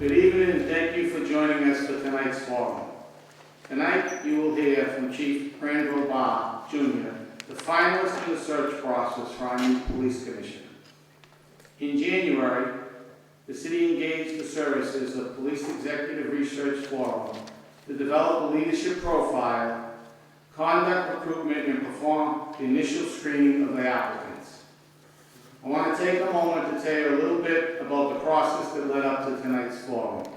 Good evening and thank you for joining us for tonight's forum. Tonight you will hear from Chief Branville G, Jr., the finalist in the search process for our new police commissioner. In January, the city engaged the services of Police Executive Research Forum to develop a leadership profile, conduct recruitment, and perform the initial screening of the applicants. I want to take a moment to tell you a little bit about the process that led up to tonight's forum.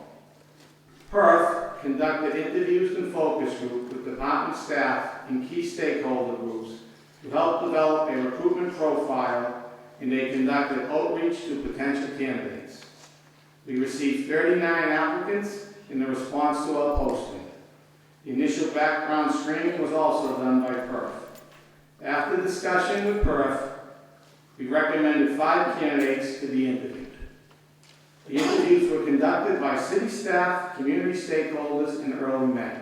PERF conducted interviews and focus groups with department staff and key stakeholder groups to help develop a recruitment profile, and they conducted outreach to potential candidates. We received 39 applicants in the response to our posting. The initial background screening was also done by PERF. After discussion with PERF, we recommended 5 candidates to be interviewed. The interviews were conducted by city staff, community stakeholders, in early May.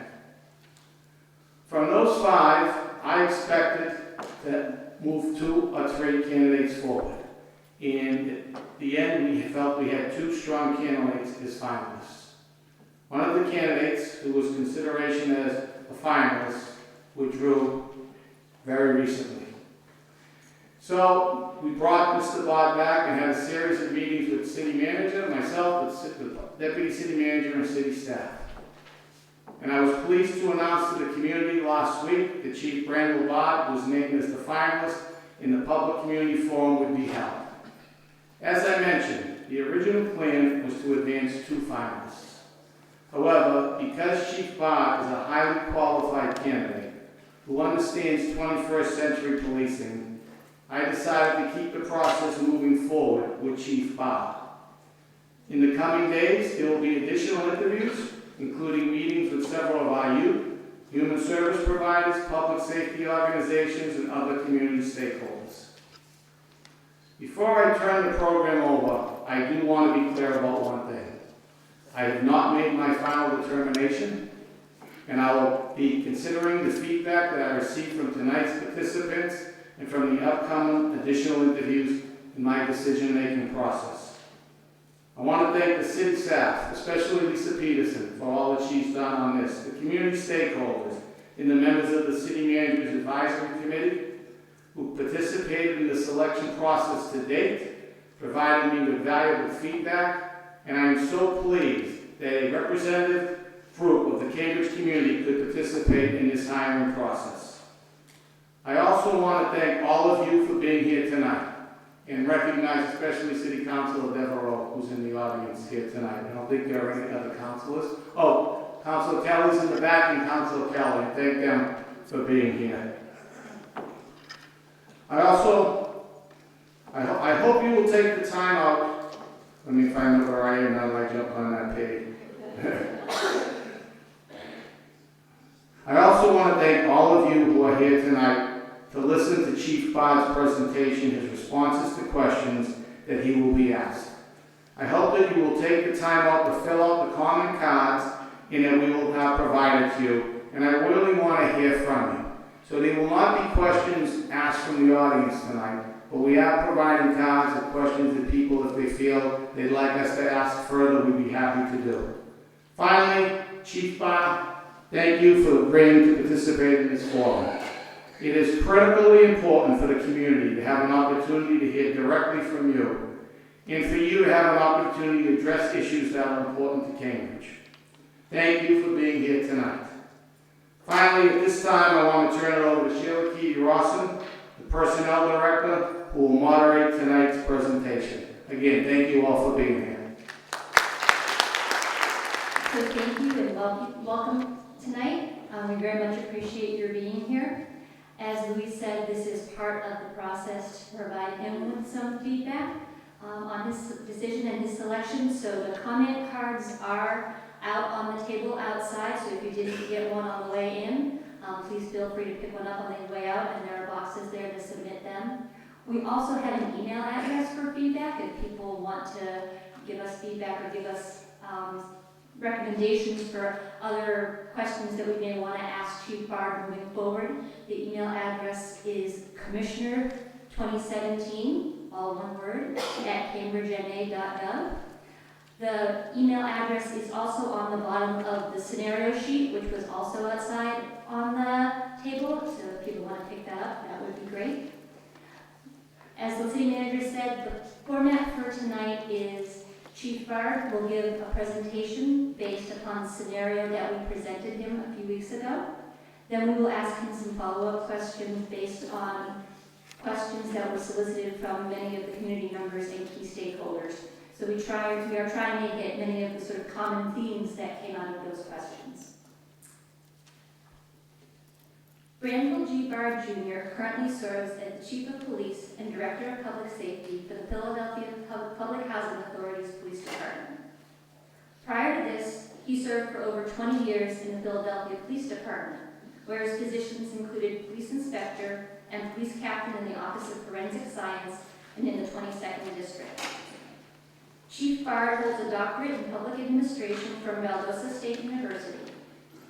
From those 5, I expected to move 2 or 3 candidates forward. In the end, we felt we had 2 strong candidates as finalists. One of the candidates, who was consideration as a finalist, withdrew very recently. So we brought Mr. Bod back and had a series of meetings with the city manager, myself, the deputy city manager, and city staff. And I was pleased to announce to the community last week that Chief Branville Bod was named as the finalist in the public community forum would be held. As I mentioned, the original plan was to advance 2 finalists. However, because Chief Bod is a highly qualified candidate who understands 21st century policing, I decided to keep the process moving forward with Chief Bod. In the coming days, there will be additional interviews, including meetings with several of our youth, human service providers, public safety organizations, and other community stakeholders. Before I turn the program over, I do want to be clear about one thing. I have not made my final determination, and I will be considering the feedback that I received from tonight's participants and from the upcoming additional interviews in my decision-making process. I want to thank the city staff, especially Lisa Peterson, for all that she's done on this, the community stakeholders, and the members of the city manager's advisory committee who participated in the selection process to date, providing me with valuable feedback, and I am so pleased that a representative group of the Cambridge community could participate in this hiring process. I also want to thank all of you for being here tonight and recognize especially City Councilor Devereaux, who's in the audience here tonight. I don't think there are any other councilors. Oh, Councilor Kelly's in the back, and Councilor Kelly. Thank them for being here. I hope you will take the time out. Let me find out where I am now that I jump on that page. I also want to thank all of you who are here tonight to listen to Chief Bod's presentation, his responses to questions that he will be asked. I hope that you will take the time out to fill out the comment cards and that we will have provided to you. And I really want to hear from you. So there will not be questions asked from the audience tonight, but we are providing cards of questions that people, if they feel they'd like us to ask further, we'd be happy to do. Finally, Chief Bod, thank you for agreeing to participate in this forum. It is critically important for the community to have an opportunity to hear directly from you, and for you to have an opportunity to address issues that are important to Cambridge. Thank you for being here tonight. Finally, at this time, I want to turn it over to Sheila Keedy Rawson, the Personnel Director, who will moderate tonight's presentation. Again, thank you all for being here. So thank you and welcome tonight. We very much appreciate your being here. As Louise said, this is part of the process to provide him with some feedback on his decision and his selection. So the comment cards are out on the table outside, so if you didn't get one on the way in, please feel free to pick one up on the way out, and there are boxes there to submit them. We also have an email address for feedback if people want to give us feedback or give us recommendations for other questions that we may want to ask Chief Bod moving forward. The email address is commissioner2017, all one word, @cambridgema.gov. The email address is also on the bottom of the scenario sheet, which was also outside on the table, so if people want to pick that up, that would be great. As the city manager said, the format for tonight is Chief Bard will give a presentation based upon the scenario that we presented him a few weeks ago. Then we will ask him some follow-up questions based on questions that were solicited from many of the community members and key stakeholders. So we are trying to hit many of the sort of common themes that came out of those questions. Branville G. Bard Jr. currently serves as the Chief of Police and Director of Public Safety for the Philadelphia Public Housing Authority's Police Department. Prior to this, he served for over 20 years in the Philadelphia Police Department, where his positions included police inspector and police captain in the Office of Forensic Science and in the 22nd District. Chief Bard holds a doctorate in public administration from Valdosta State University.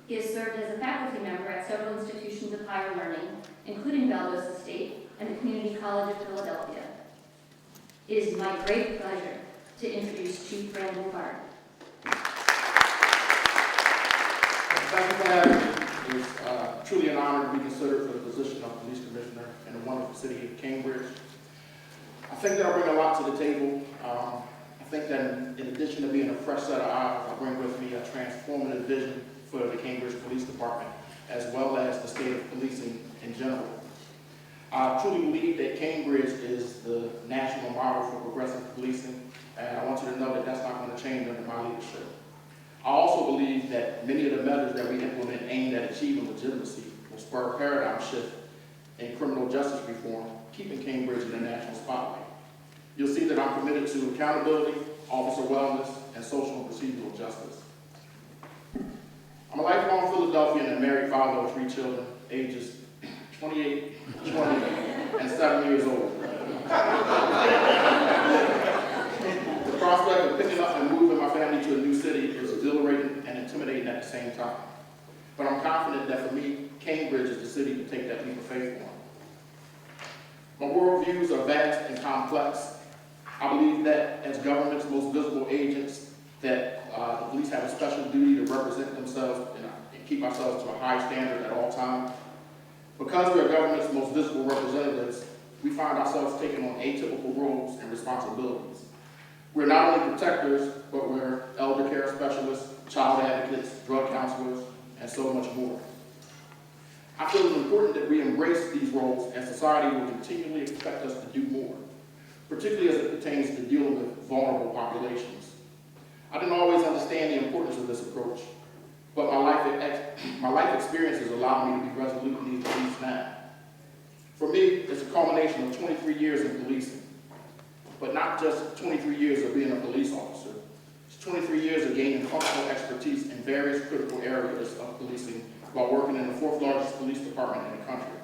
He has served as a faculty member at several institutions of higher learning, including Valdosta State and the Community College of Philadelphia. It is my great pleasure to introduce Chief Branville Bard. Thank you for having me. It's truly an honor to be considered for the position of police commissioner in the wonderful city of Cambridge. I think that I bring a lot to the table. I think that in addition to being a fresh set of eyes, I bring with me a transformative vision for the Cambridge Police Department, as well as the state of policing in general. I truly believe that Cambridge is the national model for progressive policing, and I want you to know that that's not going to change under my leadership. I also believe that many of the measures that we implement aimed at achieving legitimacy will spur a paradigm shift in criminal justice reform, keeping Cambridge in the national spotlight. You'll see that I'm committed to accountability, officer wellness, and social and procedural justice. I'm a lifelong Philadelphian and married father of 3 children, ages 28, 20, and 7 years old. The prospect of picking up and moving my family to a new city is exhilarating and intimidating at the same time. But I'm confident that for me, Cambridge is the city to take that leap of faith on. My worldviews are vast and complex. I believe that as government's most visible agents, that the police have a special duty to represent themselves and keep ourselves to a high standard at all times. Because we are government's most visible representatives, we find ourselves taking on atypical roles and responsibilities. We're not only protectors, but we're elder care specialists, child advocates, drug counselors, and so much more. I feel it's important that we embrace these roles, as society will continually expect us to do more, particularly as it pertains to dealing with vulnerable populations. I didn't always understand the importance of this approach, but my life experiences allow me to be resolute in these beliefs now. For me, it's a culmination of 23 years in policing, but not just 23 years of being a police officer. It's 23 years of gaining functional expertise in various critical areas of policing while working in the 4th largest police department in the country.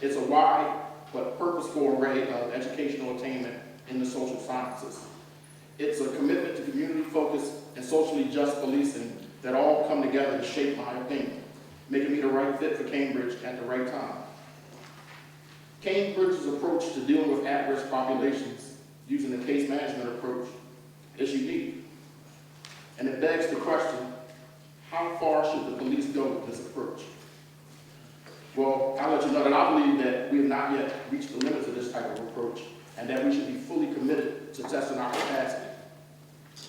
It's a wide but purposeful array of educational attainment in the social sciences. It's a commitment to community-focused and socially just policing that all come together to shape my opinion, making me the right fit for Cambridge at the right time. Cambridge's approach to dealing with at-risk populations using the case management approach is unique. And it begs the question, how far should the police go with this approach? Well, I'll let you know that I believe that we have not yet reached the limits of this type of approach, and that we should be fully committed to testing our capacity.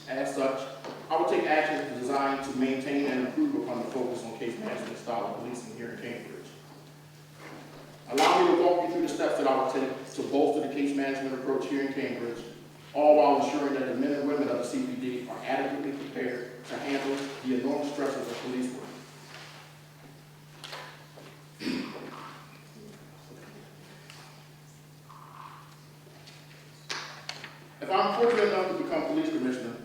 As such, I will take actions designed to maintain and improve upon the focus on case management style of policing here in Cambridge. Allow me to walk you through the steps that I will take to bolster the case management approach here in Cambridge, all while ensuring that the men and women of the CPD are adequately prepared to handle the enormous stresses of police work. If I'm fortunate enough to become police commissioner,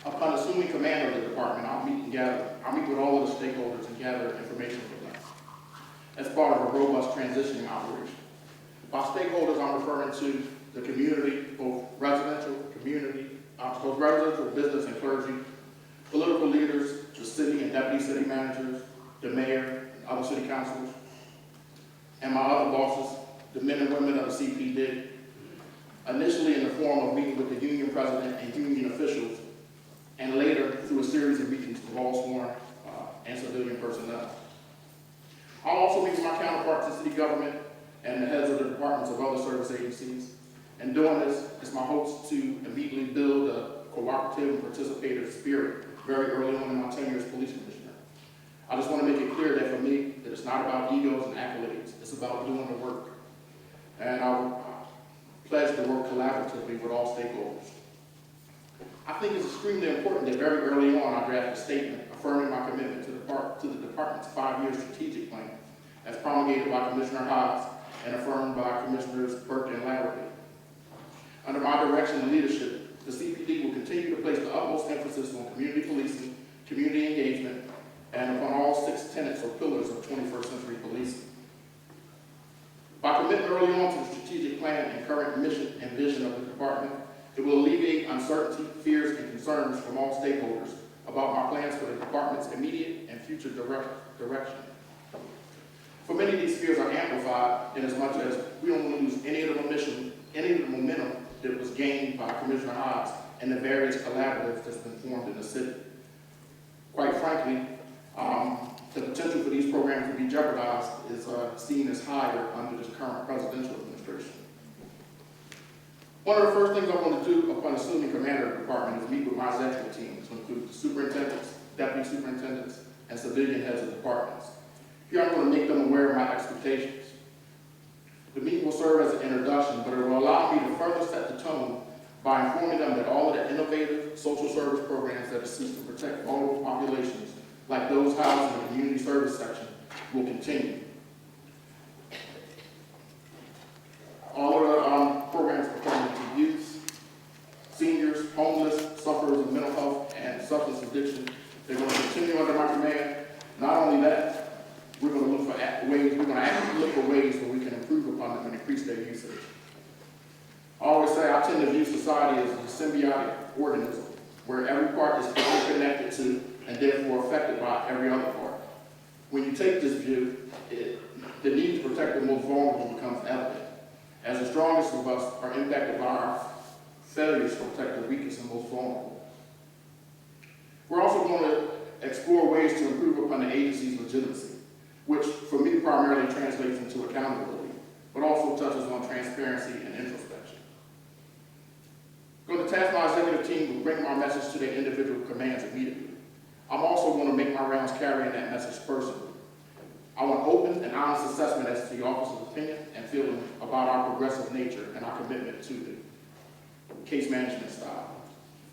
upon assuming command of the department, I'll meet with all of the stakeholders and gather information from them as part of a robust transitioning operation. By stakeholders, I'm referring to the community, both residential, business and clergy, political leaders, the city and deputy city managers, the mayor, and other city councilors, and my other bosses, the men and women of the CPD, initially in the form of meeting with the union president and union officials, city government and the heads of the departments of other service agencies. In doing this, it's my hopes to immediately build a cooperative and participative spirit very early on in my tenure as police commissioner. I just want to make it clear that for me, that it's not about egos and accolades. It's about doing the work. And I'll pledge to work collaboratively with all stakeholders. I think it's extremely important that very early on I draft a statement affirming my commitment to the department's 5-year strategic plan as promulgated by Commissioner Hodges and affirmed by Commissioners Burke and Larrabee. Under my direction and leadership, the CPD will continue to place the utmost emphasis on community policing, community engagement, and upon all 6 tenets or pillars of 21st century policing. By committing early on to the strategic plan and current mission and vision of the department, it will alleviate uncertainty, fears, and concerns from all stakeholders about my plans for the department's immediate and future direction. For many of these fears are amplified in as much as we don't want to lose any of the momentum that was gained by Commissioner Hodges and the various collaboratives that's been formed in the city. Quite frankly, the potential for these programs to be jeopardized is seen as higher under this current presidential administration. One of the first things I want to do upon assuming command of the department is meet with my executive team, to include the superintendents, deputy superintendents, and civilian heads of departments. Here I'm going to make them aware of my expectations. The meeting will serve as an introduction, but it will allow me to further set the tone by informing them that all of the innovative social service programs that assist to protect vulnerable populations, like those housed in the community service section, will continue. All of the programs pertaining to youth, seniors, homeless, sufferers of mental health and substance addiction, they're going to continue under my command. Not only that, we're going to look for ways, we're going to actually look for ways where we can improve upon them and increase their usage. I always say I tend to view society as a symbiotic organism, where every part is connected to and therefore affected by every other part. When you take this view, the need to protect the most vulnerable becomes evident, as the strongest of us are impacted by our failures to protect the weakest and most vulnerable. We're also going to explore ways to improve upon the agency's legitimacy, which for me primarily translates into accountability, but also touches on transparency and introspection. I'm going to task my executive team to bring my message to their individual commands immediately. I'm also going to make my rounds carrying that message personally. I want open and honest assessment as to the officer's opinion and feeling about our progressive nature and our commitment to the case management style.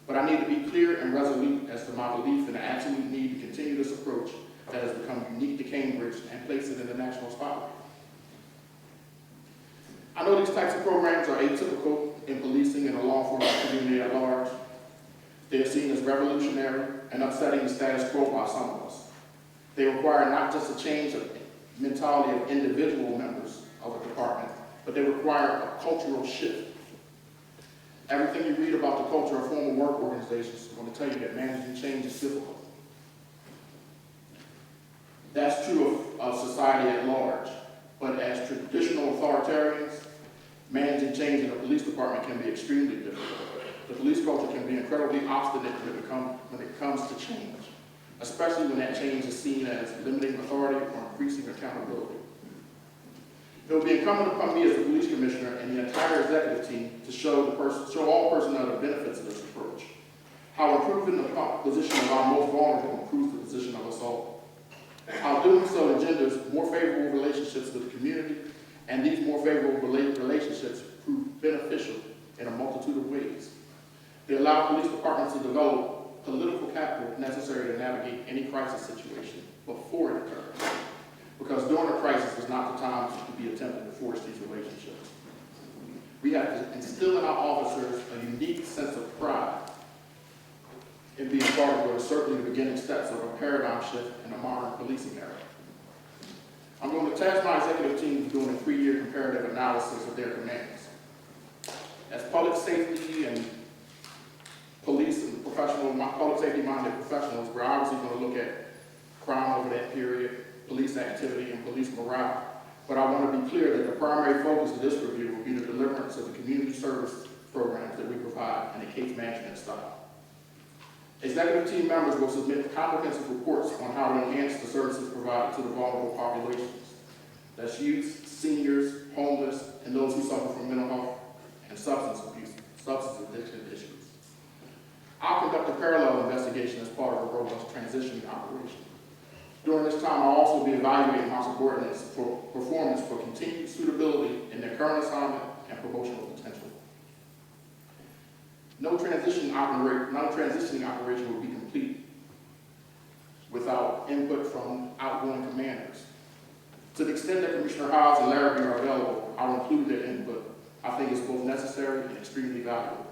But I need to be clear and resolute as to my belief in the absolute need to continue this approach that has become unique to Cambridge and place it in the national spotlight. I know these types of programs are atypical in policing and the law enforcement community at large. They are seen as revolutionary and upsetting the status quo by some of us. They require not just a change of mentality of individual members of a department, but they require a cultural shift. Everything you read about the culture of former work organizations is going to tell you that managing change is difficult. That's true of society at large, but as traditional authoritarians, managing change in the police department can be extremely difficult. The police culture can be incredibly obstinate when it comes to change, especially when that change is seen as limiting authority or increasing accountability. It will be incumbent upon me as the police commissioner and the entire executive team to show all personnel the benefits of this approach, how improving the position of our most vulnerable improves the position of us all, how doing so engenders more favorable relationships with the community, and these more favorable relationships prove beneficial in a multitude of ways. They allow police departments to develop political capital necessary to navigate any crisis situation before it occurs. Because during a crisis is not the time to be attempting to force these relationships. We have to instill in our officers a unique sense of pride in being part of what is certainly the beginning steps of a paradigm shift in the modern policing era. I'm going to task my executive team with doing a 3-year comparative analysis of their commands. As public safety and police and public safety minded professionals, we're obviously going to look at crime over that period, police activity, and police morale. But I want to be clear that the primary focus of this review will be the deliverance of the community service programs that we provide in a case management style. Executive team members will submit comprehensive reports on how to enhance the services provided to the vulnerable populations. That's youth, seniors, homeless, and those who suffer from mental health and substance addiction issues. I'll conduct a parallel investigation as part of a robust transitioning operation. During this time, I'll also be evaluating my subordinates for performance for continued suitability in their current assignment and promotional potential. No transitioning operation will be complete without input from outgoing commanders. To the extent that Commissioner Howes and Larrabee are available, I'll include their input. I think it's both necessary and extremely valuable.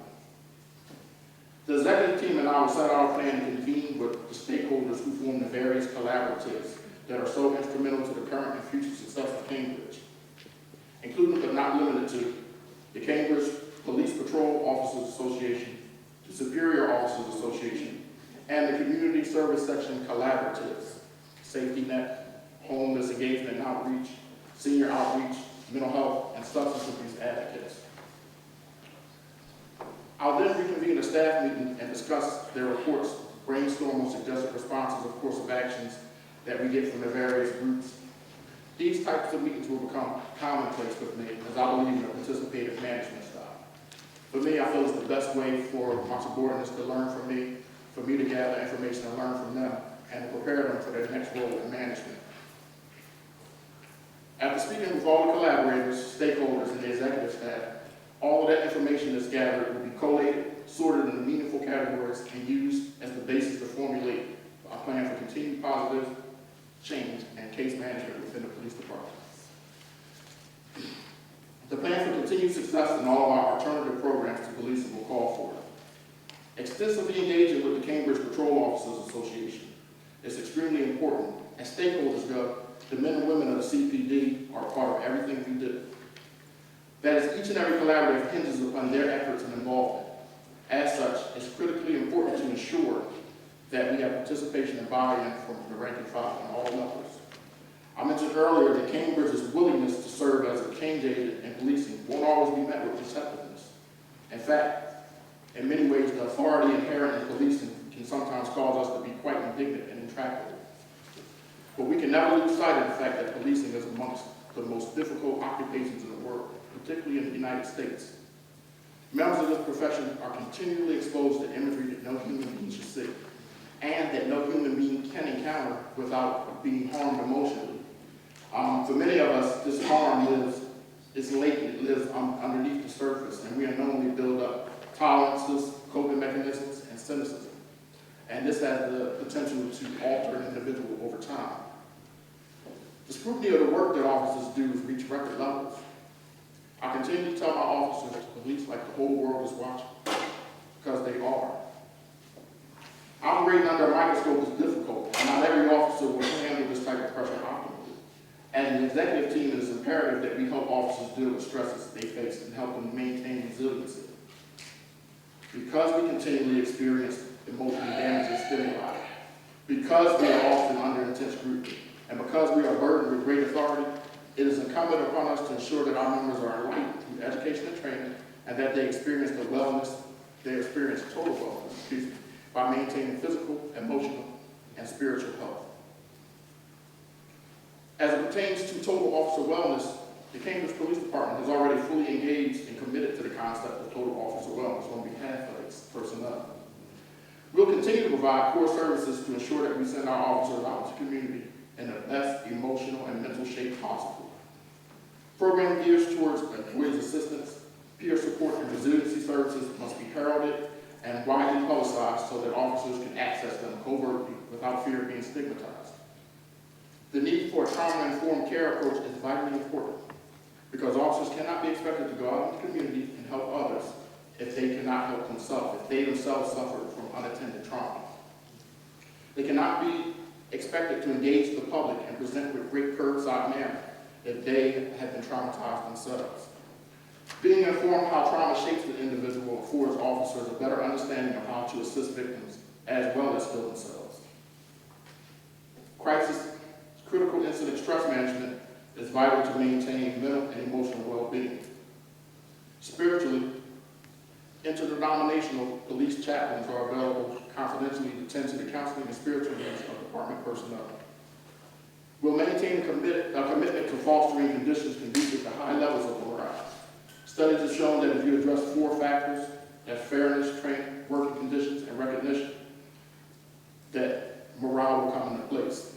The executive team and I will set our plan to convene with the stakeholders who form the various collaboratives that are so instrumental to the current and future success of Cambridge, including but not limited to the Cambridge Police Patrol Officers Association, the Superior Officers Association, and the Community Service Section collaboratives, Safety Net, Homeless Engagement and Outreach, Senior Outreach, Mental Health, and Substance Abuse Advocates. I'll then reconvene a staff meeting and discuss their reports, brainstorm on suggested responses of course of actions that we get from the various groups. These types of meetings will become commonplace with me as I believe in a participative management style. For me, I feel it's the best way for my subordinates to learn from me, for me to gather information and learn from them, and to prepare them for their next role in management. After speaking with all the collaborators, stakeholders, and the executive staff, all of that information that's gathered will be collated, sorted into meaningful categories, and used as the basis to formulate a plan for continued positive change and case management within the police department. The plan for continued success in all of our alternative programs to policing will call for extensively engaging with the Cambridge Patrol Officers Association. It's extremely important. As stakeholders go, the men and women of the CPD are a part of everything we do. That is, each and every collaborative hinges upon their efforts and involvement. As such, it's critically important to ensure that we have participation and buy-in from the rank and file on all levels. I mentioned earlier that Cambridge's willingness to serve as a change agent in policing won't always be met with receptiveness. In fact, in many ways, the authority inherent in policing can sometimes cause us to be quite indignant and intractable. But we can never lose sight of the fact that policing is amongst the most difficult occupations in the world, particularly in the United States. Members of this profession are continually exposed to imagery that no human being should see, and that no human being can encounter without being harmed emotionally. For many of us, this harm is latent, it lives underneath the surface, and we unknowingly build up tolerances, coping mechanisms, and cynicism. And this has the potential to alter an individual over time. The scrutiny of the work that officers do has reached record levels. I continue to tell my officers to police like the whole world is watching, because they are. Operating under a microscope is difficult, and not every officer will handle this type of pressure optimally. And the executive team, it is imperative that we help officers deal with stresses they face and help them maintain resiliency. Because we continually experience emotionally damaging stimuli, because we are often under intense scrutiny, and because we are burdened with great authority, it is incumbent upon us to ensure that our members are enlightened through education and training, and that they experience total wellness, by maintaining physical, emotional, and spiritual health. As it pertains to total officer wellness, the Cambridge Police Department has already fully engaged and committed to the concept of total officer wellness on behalf of its personnel. We'll continue to provide core services to ensure that we send our officers out into the community in the best emotional and mental shape possible. Program gears towards employees' assistance, peer support, and resiliency services must be heralded and widely publicized so that officers can access them covertly without fear of being stigmatized. The need for a trauma-informed care approach is vitally important because officers cannot be expected to go out in the community and help others if they cannot help themselves, if they themselves suffer from unattended trauma. They cannot be expected to engage the public and present with great curbside manner if they have been traumatized themselves. Being informed how trauma shapes the individual affords officers a better understanding of how to assist victims as well as heal themselves. Crisis critical incident stress management is vital to maintain mental and emotional well-being. Spiritually, interdenominational police chaplains are available confidentially to tend to the counseling and spiritual needs of department personnel. We'll maintain maintain a commitment to fostering conditions conducive to high levels of morale. Studies have shown that if you address 4 factors, that's fairness, training, working conditions, and recognition, that morale will come into place.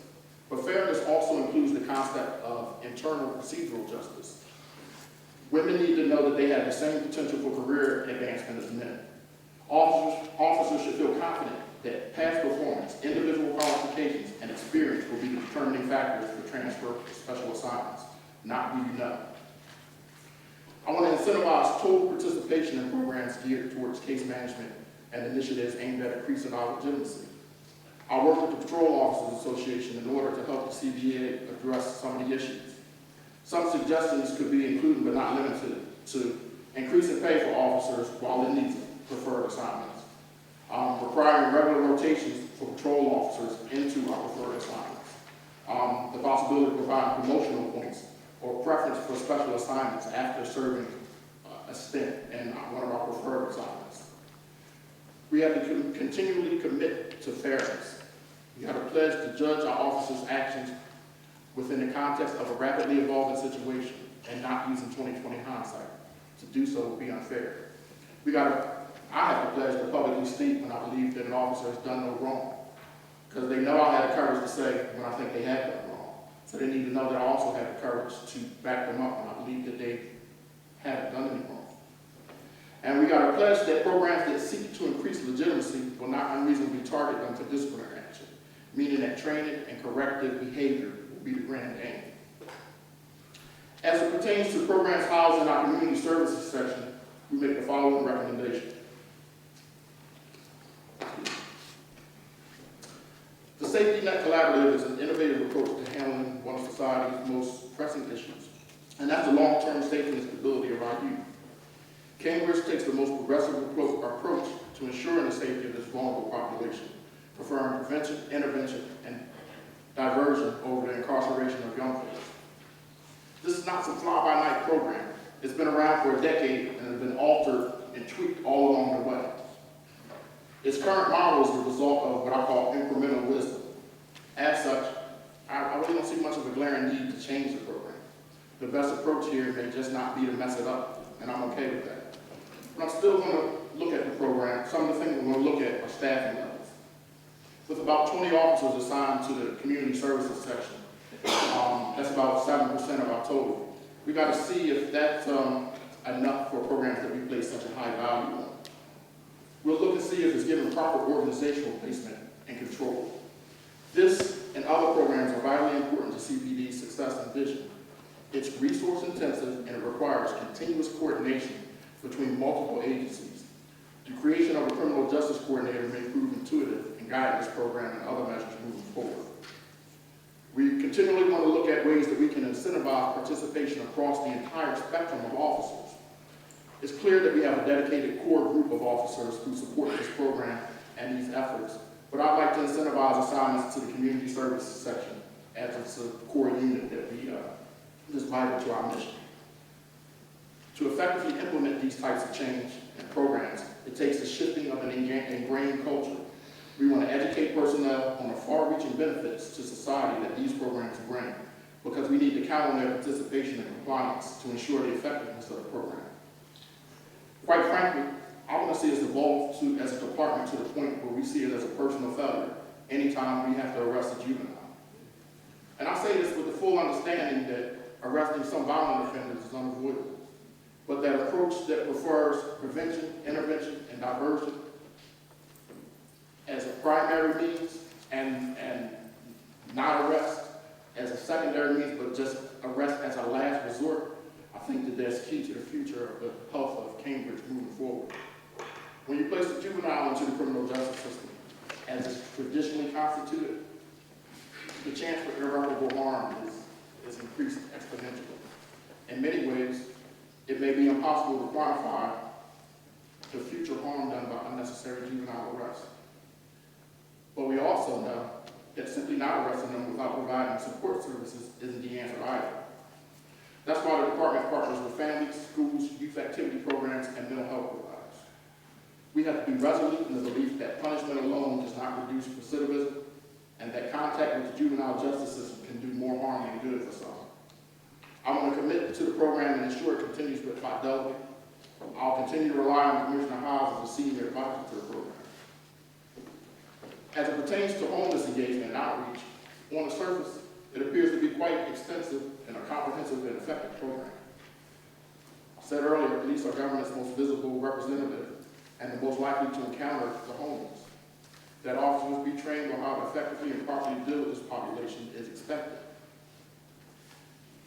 But fairness also includes the concept of internal procedural justice. Women need to know that they have the same potential for career advancement as men. Officers should feel confident that past performance, individual qualifications, and experience will be the determining factors for transfer to special assignments, not who you know. I want to incentivize total participation in programs geared towards case management and initiatives aimed at increasing our legitimacy. I work with the Patrol Officers Association in order to help the CBA address some of the issues. Some suggestions could be included but not limited to increasing pay for officers while in these preferred assignments, requiring regular rotations for patrol officers into our preferred assignments, the possibility of providing promotional points or preference for special assignments after serving a stint in one of our preferred assignments. We have to continually commit to fairness. We have a pledge to judge our officers' actions within the context of a rapidly evolving situation and not using 2020 hindsight. To do so would be unfair. I have a pledge to publicly state when I believe that an officer has done no wrong, because they know I have the courage to say when I think they have done wrong. So they need to know that I also have the courage to back them up when I believe that they haven't done any wrong. And we got a pledge that programs that seek to increase legitimacy will not unreasonably target them for disciplinary action, meaning that training and corrective behavior will be the grand aim. As it pertains to programs housed in our community services section, we make the following recommendation. The Safety Net Collaborative is an innovative approach to handling one of society's most pressing issues, and that's the long-term safety and stability of our youth. Cambridge takes the most progressive approach to ensuring the safety of this vulnerable population, preferring prevention, intervention, and diversion over the incarceration of young folks. This is not some fly-by-night program. It's been around for a decade and has been altered and tweaked all along the way. Its current model is the result of what I call incremental wisdom. As such, I really don't see much of a glaring need to change the program. The best approach here may just not be to mess it up, and I'm okay with that. But I'm still going to look at the program. Some of the things we're going to look at are staffing levels. With about 20 officers assigned to the community services section, that's about 7% of our total. We got to see if that's enough for programs that we place such a high value on. We'll look and see if it's given proper organizational placement and control. This and other programs are vitally important to CPD's success and vision. It's resource intensive and it requires continuous coordination between multiple agencies. The creation of a criminal justice coordinator may prove intuitive and guide this program and other measures moving forward. We continually want to look at ways that we can incentivize participation across the entire spectrum of officers. It's clear that we have a dedicated core group of officers who support this program and these efforts, but I'd like to incentivize assignments to the community services section as it's a core unit that is vital to our mission. To effectively implement these types of change and programs, it takes the shifting of an ingrained culture. We want to educate personnel on the far-reaching benefits to society that these programs bring, because we need to count on their participation and compliance to ensure the effectiveness of the program. Quite frankly, I want to see us evolve as a department to the point where we see it as a personal failure anytime we have to arrest a juvenile. And I say this with the full understanding that arresting some violent offenders is unavoidable, but that approach that prefers prevention, intervention, and diversion as a primary means and not arrest as a secondary means, but just arrest as a last resort, I think that that's key to the future of the health of Cambridge moving forward. When you place a juvenile into the criminal justice system as it's traditionally constituted, the chance for irreparable harm is increased exponentially. In many ways, it may be impossible to quantify the future harm done by unnecessary juvenile arrest. But we also know that simply not arresting them without providing support services isn't the answer either. That's why the department partners with families, schools, youth activity programs, and mental health providers. We have to be resolute in the belief that punishment alone does not reduce recidivism, and that contact with the juvenile justice system can do more harm than good for some. I want to commit to the program and ensure it continues with fidelity. I'll continue to rely on Commissioner Howes as a senior advisor to the program. As it pertains to homeless engagement and outreach, on the surface, it appears to be quite extensive and a comprehensive and effective program. I said earlier, police are government's most visible representative and the most likely to encounter the homeless. That officers be trained on how to effectively and properly deal with this population is expected.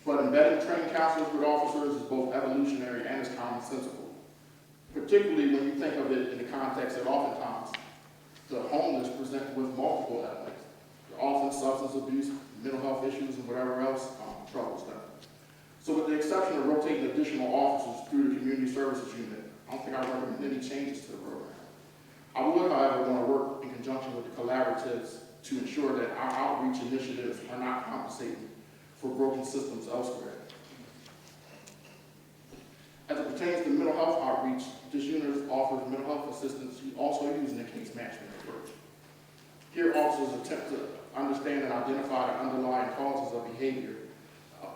But embedding trained counselors with officers is both evolutionary and is commonsensical, particularly when you think of it in the context that oftentimes the homeless present with multiple elements. Often substance abuse, mental health issues, and whatever else troubles them. So with the exception of rotating additional officers through the community services unit, I don't think I recommend any changes to the program. I would, however, want to work in conjunction with the collaboratives to ensure that our outreach initiatives are not compensating for broken systems elsewhere. As it pertains to mental health outreach, this unit offers mental health assistance also using a case management approach. Here, officers attempt to understand and identify the underlying causes of behavior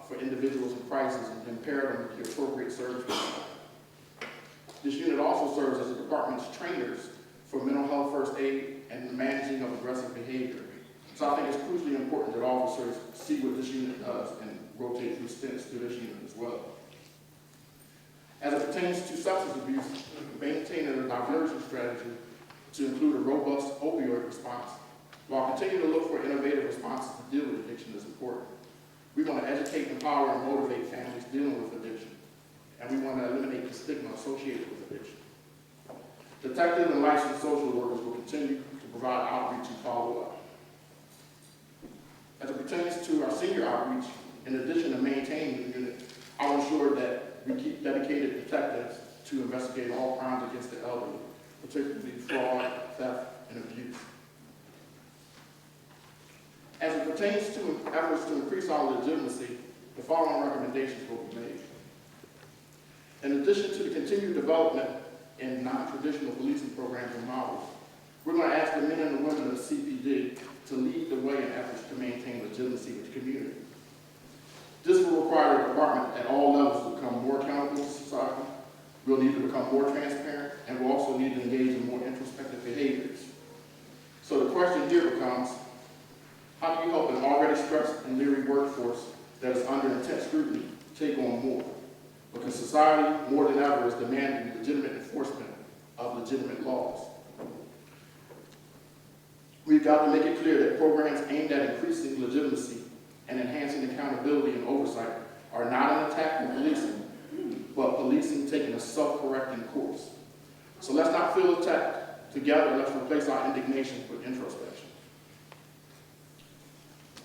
for individuals in crisis and compare them with the appropriate services. This unit also serves as the department's trainers for mental health first aid and the managing of aggressive behavior. So I think it's crucially important that officers see what this unit does and rotate through stints through this unit as well. As it pertains to substance abuse, maintaining a diversion strategy to include a robust opioid response, while continuing to look for innovative responses to deal with addiction is important. We want to educate, empower, and motivate families dealing with addiction, and we want to eliminate the stigma associated with addiction. Detectives and licensed social workers will continue to provide outreach and follow-up. As it pertains to our senior outreach, in addition to maintaining the unit, I will ensure that we keep dedicated detectives to investigate all crimes against the elderly, particularly fraud, theft, and abuse. As it pertains to efforts to increase our legitimacy, the following recommendations will be made. In addition to the continued development in non-traditional policing programs and models, we're going to ask the men and the women of the CPD to lead the way in efforts to maintain legitimacy with the community. This will require the department at all levels to become more accountable to society. We'll need to become more transparent, and we'll also need to engage in more introspective behaviors. So the question here becomes, how do you help an already stressed and leery workforce that is under intense scrutiny take on more? Because society, more than ever, is demanding legitimate enforcement of legitimate laws. We've got to make it clear that programs aimed at increasing legitimacy and enhancing accountability and oversight are not an attack on policing, but policing taking a self-correcting course. So let's not feel attacked. Together, let's replace our indignation with introspection.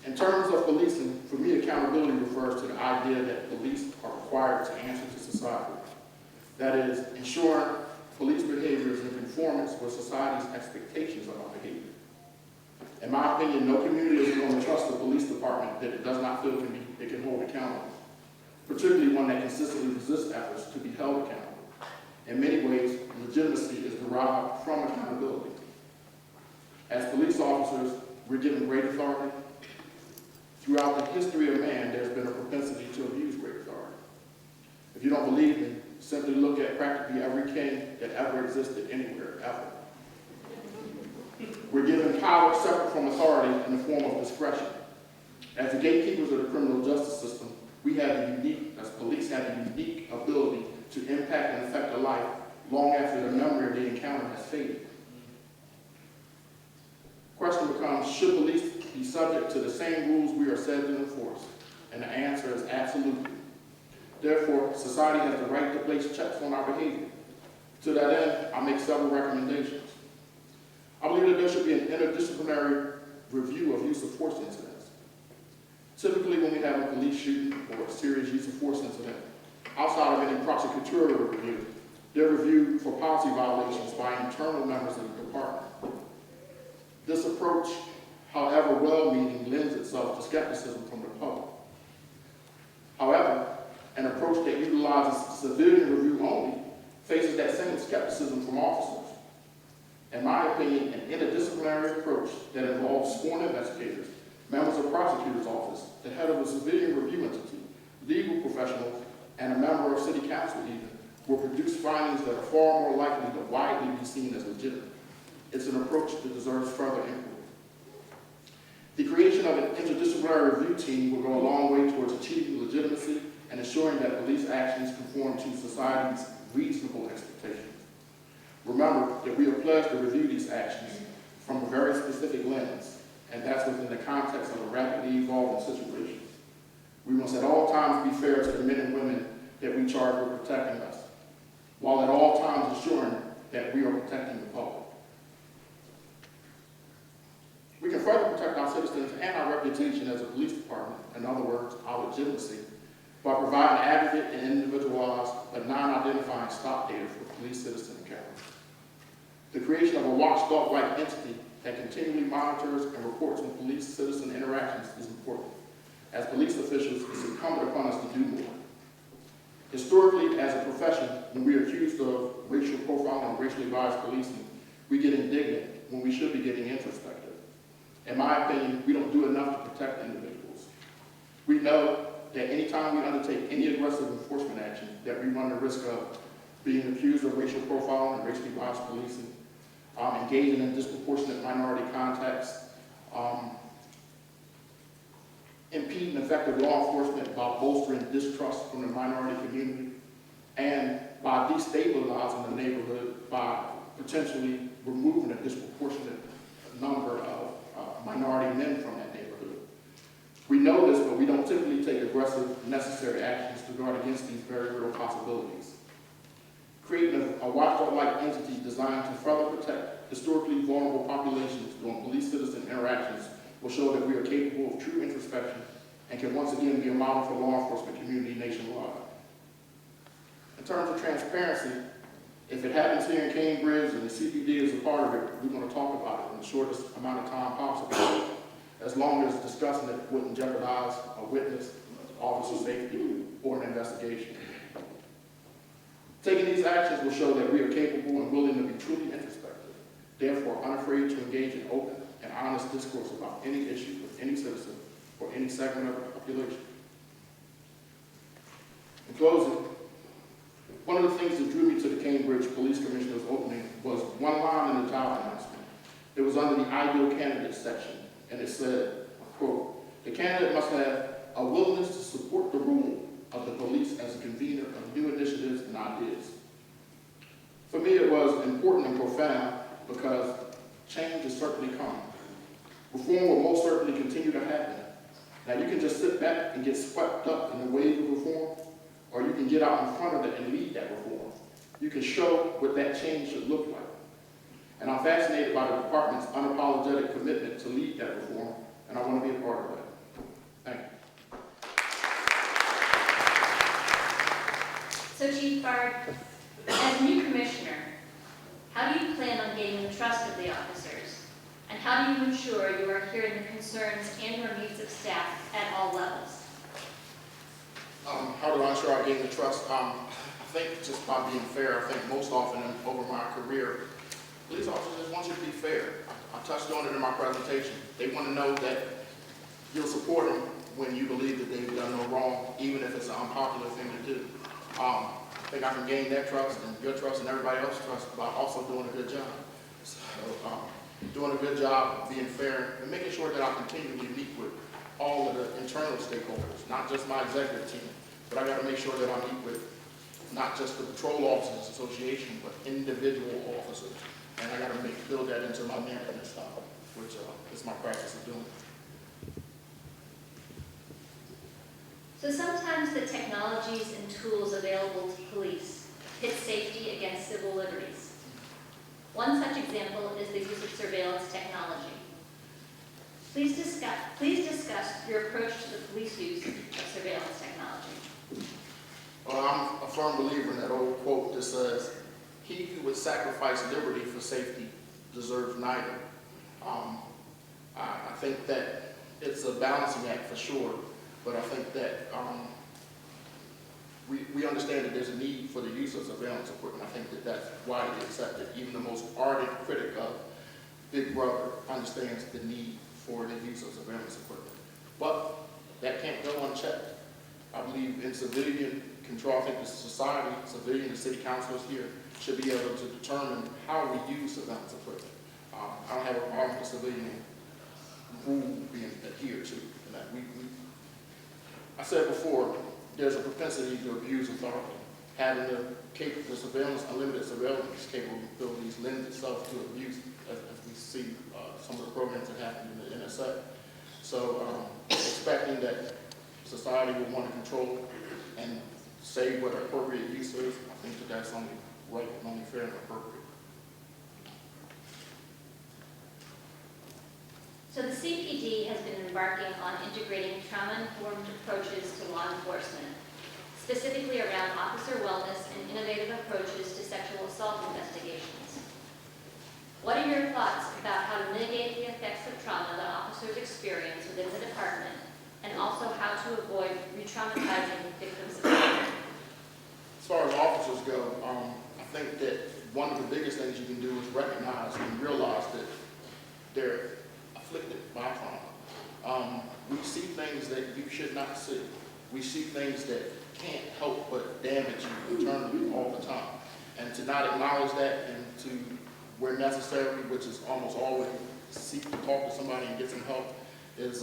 In terms of policing, for me, accountability refers to the idea that police are required to answer to society. That is, ensuring police behavior is in conformance with society's expectations of our behavior. In my opinion, no community is going to trust the police department that it does not feel it can hold accountable, particularly one that consistently resists efforts to be held accountable. In many ways, legitimacy is derived from accountability. As police officers, we're given great authority. Throughout the history of man, there's been a propensity to abuse great authority. If you don't believe me, simply look at practically every king that ever existed anywhere, ever. We're given power separate from authority in the form of discretion. As the gatekeepers of the criminal justice system, as police have a unique ability to impact and affect a life long after the memory of the encounter has faded. Question becomes, should police be subject to the same rules we are said to enforce? And the answer is absolutely. Therefore, society has the right to place checks on our behavior. To that end, I make several recommendations. I believe that there should be an interdisciplinary review of use of force incidents. Typically, when we have a police shooting or a serious use of force incident, outside of any prosecutorial review, they're reviewed for policy violations by internal members of the department. This approach, however well-meaning, lends itself to skepticism from the public. However, an approach that utilizes civilian review only faces that same skepticism from officers. In my opinion, an interdisciplinary approach that involves sworn investigators, members of the prosecutor's office, the head of a civilian review entity, legal professionals, and a member of city council even, will produce findings that are far more likely to widely be seen as legitimate. It's an approach that deserves further inquiry. The creation of an interdisciplinary review team will go a long way towards achieving legitimacy and ensuring that police actions conform to society's reasonable expectations. Remember that we are pledged to review these actions from a very specific lens, and that's within the context of a rapidly evolving situation. We must at all times be fair to the men and women that we charge with protecting us, while at all times ensuring that we are protecting the public. We can further protect our citizens and our reputation as a police department, in other words, our legitimacy, by providing aggregate and individualized but non-identifying stop data for police citizen encounters. The creation of a watchdog-like entity that continually monitors and reports on police-citizen interactions is important. As police officials, it's incumbent upon us to do more. Historically, as a profession, when we are accused of racial profiling and racially biased policing, we get indignant when we should be getting introspective. In my opinion, we don't do enough to protect individuals. We know that anytime we undertake any aggressive enforcement action, that we run the risk of being accused of racial profiling and racially biased policing, engaging in disproportionate minority contacts, impeding effective law enforcement by bolstering distrust from the minority community, and by destabilizing the neighborhood by potentially removing a disproportionate number of minority men from that neighborhood. We know this, but we don't typically take aggressive, necessary actions to guard against these very real possibilities. Creating a watchdog-like entity designed to further protect historically vulnerable populations during police-citizen interactions will show that we are capable of true introspection and can once again be a model for law enforcement community nationwide. In terms of transparency, if it happens here in Cambridge and the CPD is a part of it, we're going to talk about it in the shortest amount of time possible, as long as discussing it wouldn't jeopardize a witness, officer safety, or an investigation. Taking these actions will show that we are capable and willing to be truly introspective, therefore unafraid to engage in open and honest discourse about any issue with any citizen or any segment of the population. In closing, one of the things that drew me to the Cambridge Police Commissioner's opening was one line in the job announcement. It was under the ideal candidate section, and it said, quote, "The candidate must have a willingness to support the role of the police as a convener of new initiatives and ideas." For me, it was important and profound because change is certainly coming. Reform will most certainly continue to happen. Now, you can just sit back and get swept up in the wave of reform, or you can get out in front of it and lead that reform. You can show what that change should look like. And I'm fascinated by the department's unapologetic commitment to lead that reform, and I want to be a part of that. Thank you. So Chief Bard, as new commissioner, how do you plan on gaining the trust of the officers? And how do you ensure you are hearing the concerns and or needs of staff at all levels? How do I ensure I gain the trust? I think just by being fair. I think most often over my career, police officers just want you to be fair. I touched on it in my presentation. They want to know that you'll support them when you believe that they've done no wrong, even if it's an unpopular thing to do. I think I can gain their trust and your trust and everybody else's trust by also doing a good job. So, doing a good job, being fair, and making sure that I continually meet with all of the internal stakeholders, not just my executive team, but I got to make sure that I meet with not just the Patrol Officers Association, but individual officers. And I got to build that into my management style, which is my practice of doing. So sometimes the technologies and tools available to police pit safety against civil liberties. One such example is the use of surveillance technology. Please discuss your approach to the police use of surveillance technology. Well, I'm a firm believer in that old quote that says, "He who would sacrifice liberty for safety deserves neither." I think that it's a balancing act for sure, but I think that we understand that there's a need for the use of surveillance equipment. I think that that's widely accepted. Even the most ardent critic of Big Brother understands the need for the use of surveillance equipment. But that can't go unchecked. I believe in civilian control. I think the society, civilian, the city councilors here should be able to determine how we use surveillance equipment. I don't have a problem with civilian rule being adhered to. And that I said before, there's a propensity to abuse authority. Having the surveillance, unlimited surveillance capabilities lends itself to abuse, as we see some of the programs that happen in the NSA. So expecting that society will want to control and say what appropriate use is, I think that that's only right and only fair and appropriate. So the CPD has been embarking on integrating trauma-informed approaches to law enforcement, specifically around officer wellness and innovative approaches to sexual assault investigations. What are your thoughts about how to mitigate the effects of trauma that officers experience within the department, and also how to avoid re-traumatizing victims of crime? As far as officers go, I think that one of the biggest things you can do is recognize and realize that they're afflicted by trauma. We see things that you should not see. We see things that can't help but damage you internally all the time. And to not acknowledge that and to, where necessary, which is almost always seek to talk to somebody and get some help, is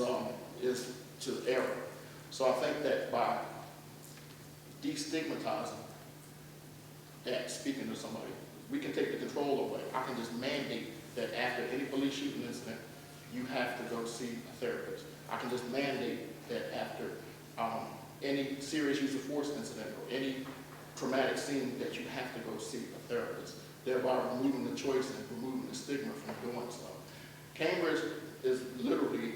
to error. So I think that by destigmatizing that, speaking to somebody, we can take the control away. I can just mandate that after any police shooting incident, you have to go see a therapist. I can just mandate that after any serious use of force incident or any traumatic scene that you have to go see a therapist, thereby removing the choice and removing the stigma from doing so. Cambridge is literally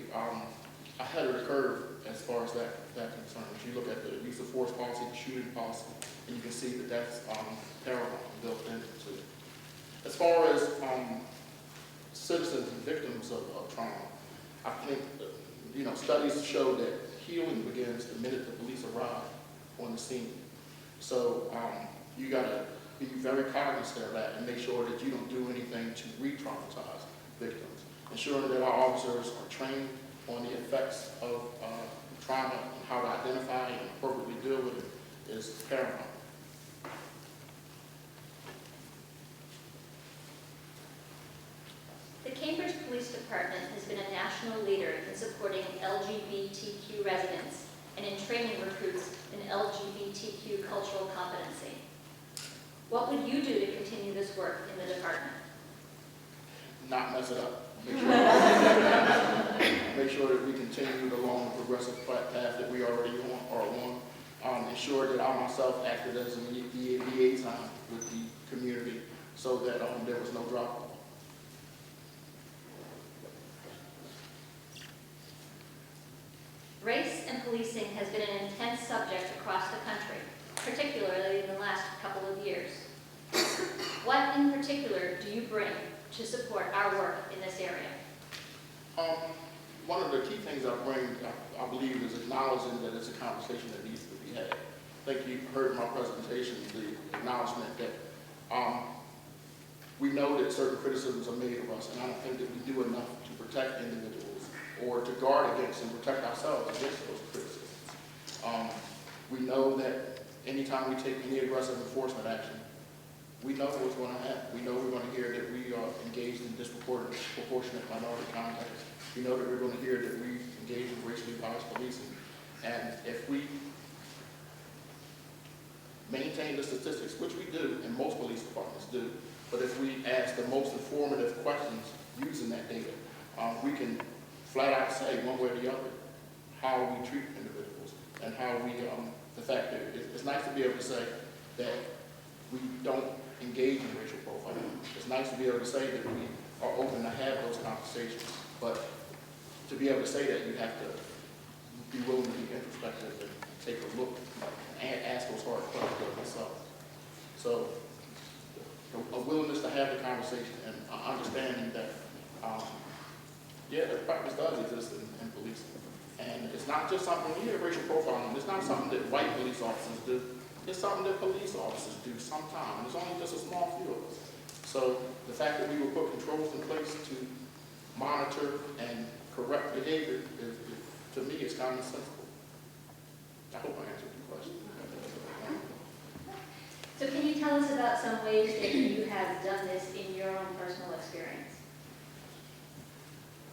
ahead of the curve as far as that concern. If you look at the use of force policy, the shooting policy, and you can see that that's terrible built into it. As far as citizens and victims of trauma, I think studies show that healing begins the minute the police arrive on the scene. So you got to be very cognizant of that and make sure that you don't do anything to re-traumatize victims. Ensuring that our officers are trained on the effects of trauma and how to identify and appropriately deal with it is paramount. The Cambridge Police Department has been a national leader in supporting LGBTQ residents and in training recruits in LGBTQ cultural competency. What would you do to continue this work in the department? Not mess it up. Make sure that we continue along the progressive path that we already are on. Ensure that I myself acted as a liaison with the community so that there was no drop-off. Race and policing has been an intense subject across the country, particularly in the last couple of years. What in particular do you bring to support our work in this area? One of the key things I bring, I believe, is acknowledging that it's a conversation that needs to be had. I think you heard in my presentation the acknowledgement that we know that certain criticisms are made of us, and I don't think that we do enough to protect individuals or to guard against and protect ourselves against those criticisms. We know that anytime we take any aggressive enforcement action, we know what's going to happen. We know we're going to hear that we are engaged in disproportionate minority context. We know that we're going to hear that we engage in racially biased policing. And if we maintain the statistics, which we do, and most police departments do, but if we ask the most informative questions using that data, we can flat out say one way or the other how we treat individuals and how we, the fact that it's nice to be able to say that we don't engage in racial profiling. It's nice to be able to say that we are open to have those conversations, but to be able to say that, you have to be willing to be introspective and take a look and ask those hard questions of yourself. So a willingness to have the conversation and understanding that the practice does exist in policing. And it's not just something, when you hear racial profiling, it's not something that white police officers do. It's something that police officers do sometimes. And it's only just a small few of us. So the fact that we will put controls in place to monitor and correct behavior to me, is commonsensical. I hope I answered your question. So can you tell us about some ways that you have done this in your own personal experience?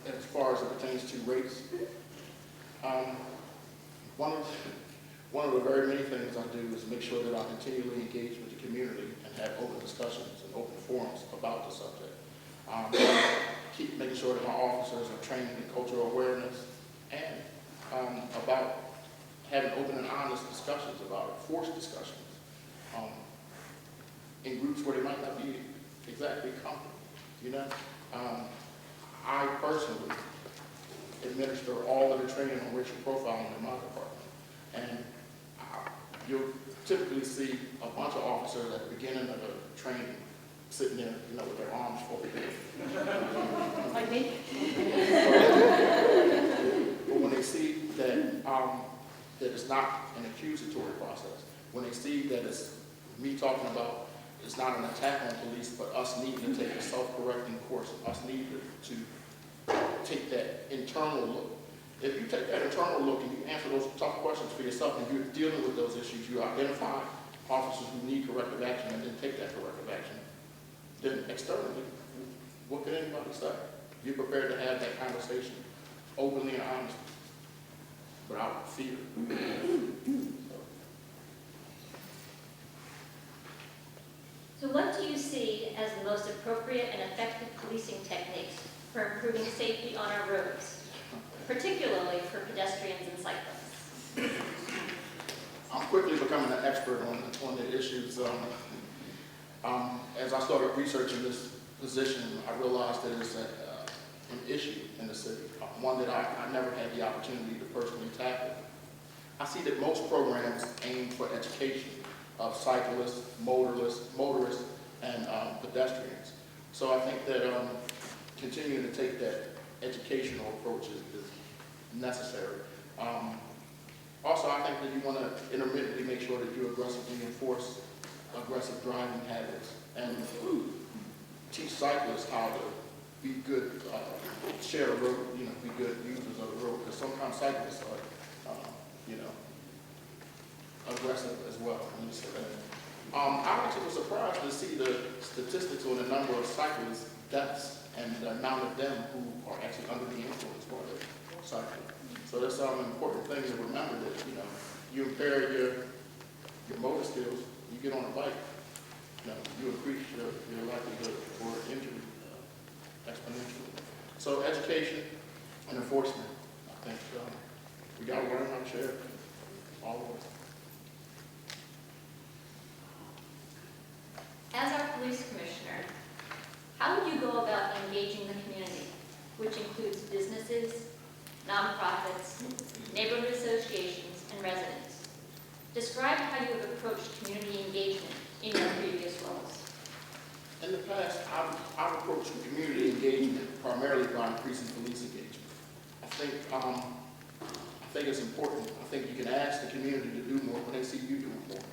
As far as it pertains to race, one of the very many things I do is make sure that I continually engage with the community and have open discussions and open forums about the subject. Keep making sure that my officers are trained in cultural awareness and about having open and honest discussions about it, forced discussions, in groups where they might not be exactly comfortable, you know? I personally administer all of the training on racial profiling in my department. And you'll typically see a bunch of officers at the beginning of the training sitting there, you know, with their arms folded. Like me? But when they see that, that it's not an accusatory process, when they see that it's me talking about it's not an attack on police, but us needing to take a self-correcting course, us needing to take that internal look. If you take that internal look and you answer those tough questions for yourself and you're dealing with those issues, you identify officers who need corrective action and then take that corrective action, then externally, what can anybody say? You're prepared to have that conversation openly and honestly, without fear. So what do you see as the most appropriate and effective policing techniques for improving safety on our roads, particularly for pedestrians and cyclists? I'm quickly becoming an expert on the issues. As I started researching this position, I realized that it's an issue in the city, one that I never had the opportunity to personally tackle. I see that most programs aim for education of cyclists, motorists, and pedestrians. So I think that continuing to take that educational approach is necessary. Also, I think that you want to intermittently make sure that you aggressively enforce aggressive driving habits and teach cyclists how to be good, share the road, you know, be good users of the road, because sometimes cyclists are, aggressive as well. I actually was surprised to see the statistics on the number of cyclist deaths and the amount of them who are actually under the influence while they're cycling. So that's an important thing to remember, that, you know, you impair your motor skills, you get on a bike, you know, you increase your likelihood for injury exponentially. So education and enforcement, I think we got to learn how to share all of us. As our police commissioner, how would you go about engaging the community, which includes businesses, nonprofits, neighborhood associations, and residents? Describe how you have approached community engagement in your previous roles. In the past, I've approached community engagement primarily by increasing police engagement. I think it's important. I think you can ask the community to do more when they see you doing more.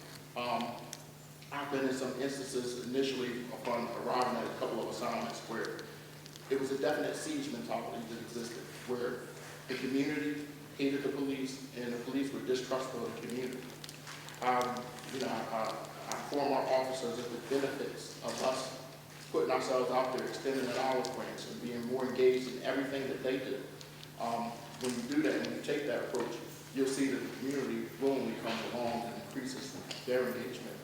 I've been in some instances initially upon arriving at a couple of assignments where it was a definite siege mentality that existed, where the community hated the police and the police were distrustful of the community. I inform our officers of the benefits of us putting ourselves out there, extending an olive branch, and being more engaged in everything that they do. When you do that, when you take that approach, you'll see that the community willingly comes along and increases their engagement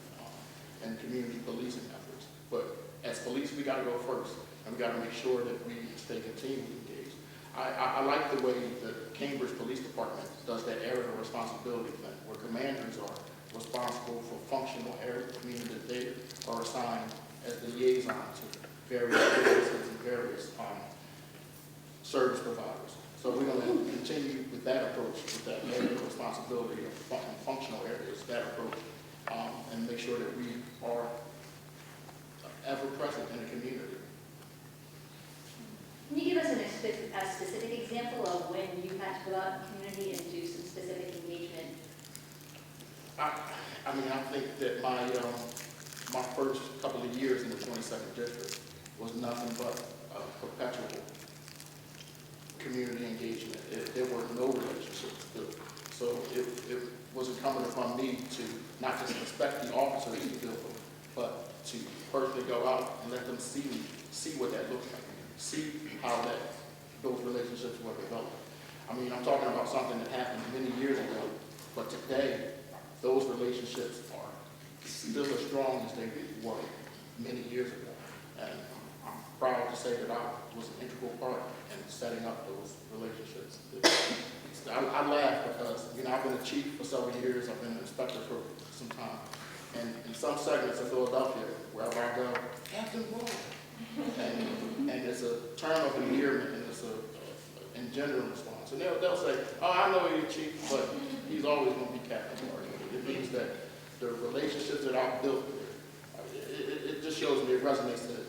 and community policing efforts. But as police, we got to go first, and we got to make sure that we stay continually engaged. I like the way the Cambridge Police Department does that area of responsibility thing, where commanders are responsible for functional areas, meaning that they are assigned as the liaison to various businesses and various service providers. So we're going to continue with that approach, with that area of responsibility of functional areas, that approach, and make sure that we are ever present in the community. Can you give us a specific example of when you had to go out in the community and do some specific engagement? I think that my first couple of years in the 22nd District was nothing but perpetual community engagement. There were no relationships built. So it was incumbent upon me to not just expect the officers to build them, but to personally go out and let them see what that looks like, see how those relationships were developed. I mean, I'm talking about something that happened many years ago, but today, those relationships are still as strong as they were many years ago. And I'm proud to say that I was an integral part in setting up those relationships. I laugh because, I've been a chief for several years, I've been an inspector for some time. And in some segments of Philadelphia, wherever I go, Captain Ward. And it's a term of endearment, and it's a engendering response. And they'll say, oh, I know you're chief, but he's always going to be Captain Ward. It means that the relationships that I've built, it just shows me, it resonates that,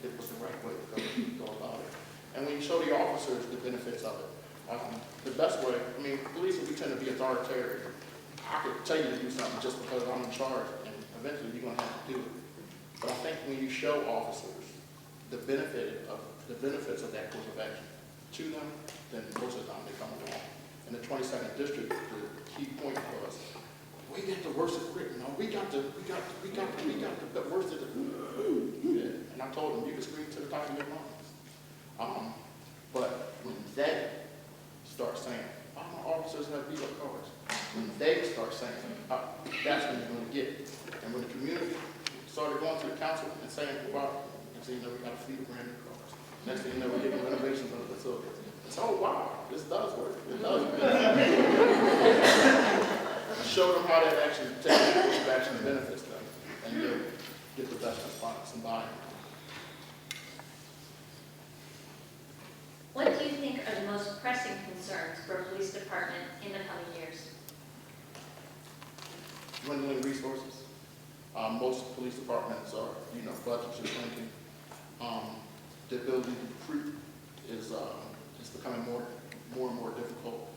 it was the right way to go about it. And when you show the officers the benefits of it, the best way, police, we tend to be authoritarian. I could tell you to do something just because I'm in charge, and eventually you're going to have to do it. But I think when you show officers the benefits of that course of action to them, then most of the time they come along. In the 22nd district, the key point was, we get the worst of it. We got the worst of it. Yeah. And I told them, you can scream to the top of your lungs. But when they start saying, oh, my officers have beat up cars, when they start saying, that's when you're going to get it. And when the community started going to the council and saying, wow, next thing you know, we got a fleet of brand new cars. Next thing you know, we're getting renovations on the facility. It's, oh, wow, this does work. It does work. Show them how that actually takes action benefits them, and they'll get the best response and buy-in. What do you think are the most pressing concerns for a police department in the coming years? Dwindling resources. Most police departments are, budgets are shrinking. The ability to recruit is becoming more and more difficult.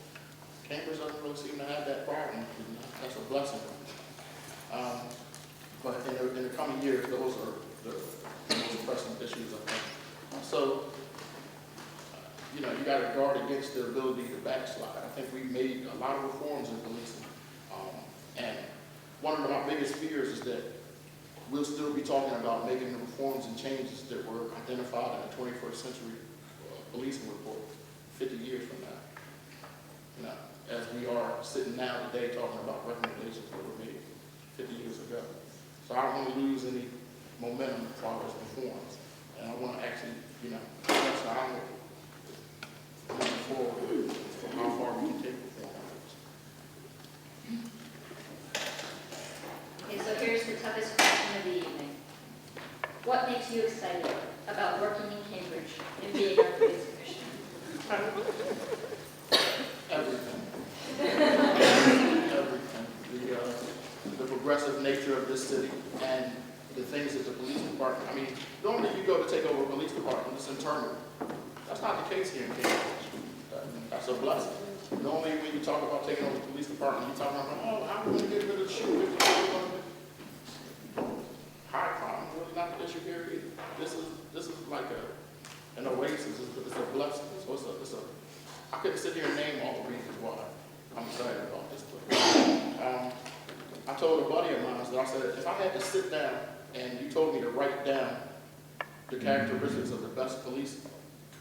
Cambridge doesn't really seem to have that problem. That's a blessing. But in the coming years, those are the most pressing issues, I think. So, you got to guard against the ability to backslide. I think we made a lot of reforms in policing. And one of my biggest fears is that we'll still be talking about making the reforms and changes that were identified in the 21st century policing report 50 years from now. As we are sitting now today talking about recommendations that were made 50 years ago. So I don't want to lose any momentum as far as reforms. And I want to actually, that's how I'm moving forward for how far we can take reform. Okay, so here's the toughest question of the evening. What makes you excited about working in Cambridge and being our police commissioner? Everything. The progressive nature of this city and the things that the police department, normally you go to take over a police department, it's internal. That's not the case here in Cambridge. That's a blessing. Normally when you talk about taking over the police department, you're talking about, oh, I'm going to get rid of the shooting. High crime is really not the issue here either. This is like an oasis. It's a blessing. So I couldn't sit here and name all the reasons why I'm excited about this place. I told a buddy of mine that I said, if I had to sit down and you told me to write down the characteristics of the best police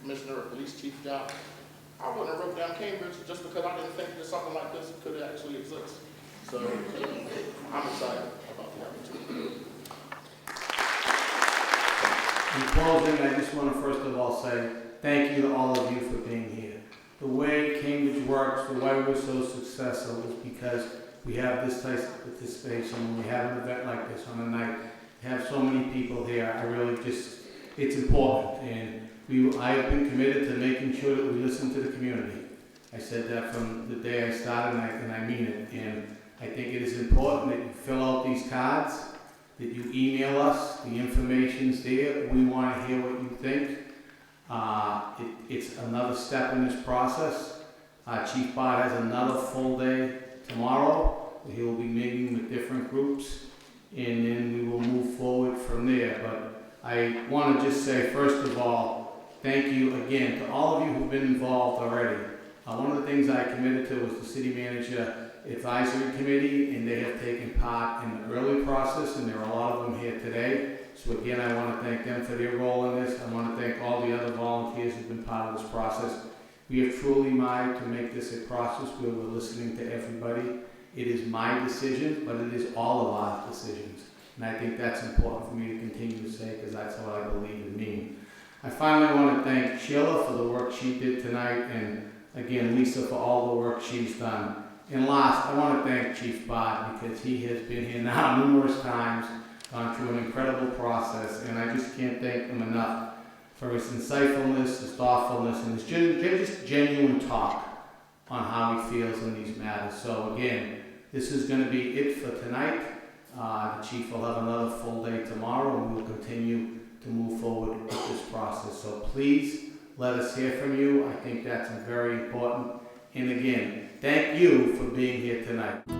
commissioner or police chief job, I wouldn't have wrote down Cambridge just because I didn't think that something like this could actually exist. So I'm excited about the opportunity. In closing, I just want to first of all say thank you to all of you for being here. The way Cambridge works, the way we're so successful is because we have this type of participation. When we have an event like this on a night, we have so many people here. It's important. And I have been committed to making sure that we listen to the community. I said that from the day I started, and I mean it. And I think it is important that you fill out these cards, that you email us. The information's there. We want to hear what you think. It's another step in this process. Chief Bott has another full day tomorrow. He will be meeting with different groups, and then we will move forward from there. But I want to just say, first of all, thank you again to all of you who've been involved already. One of the things I committed to was the City Manager Advisory Committee, and they have taken part in the early process, and there are a lot of them here today. So again, I want to thank them for their role in this. I want to thank all the other volunteers who've been part of this process. We have truly tried to make this a process where we're listening to everybody. It is my decision, but it is all of our decisions. And I think that's important for me to continue to say, because that's what I believe and mean. I finally want to thank Sheila for the work she did tonight, and again, Lisa for all the work she's done. And last, I want to thank Chief Bott, because he has been here now numerous times, gone through an incredible process, and I just can't thank him enough for his insightfulness, his thoughtfulness, and his just genuine talk on how he feels in these matters. So again, this is going to be it for tonight. The Chief will have another full day tomorrow, and we'll continue to move forward with this process. So please let us hear from you. I think that's very important. And again, thank you for being here tonight.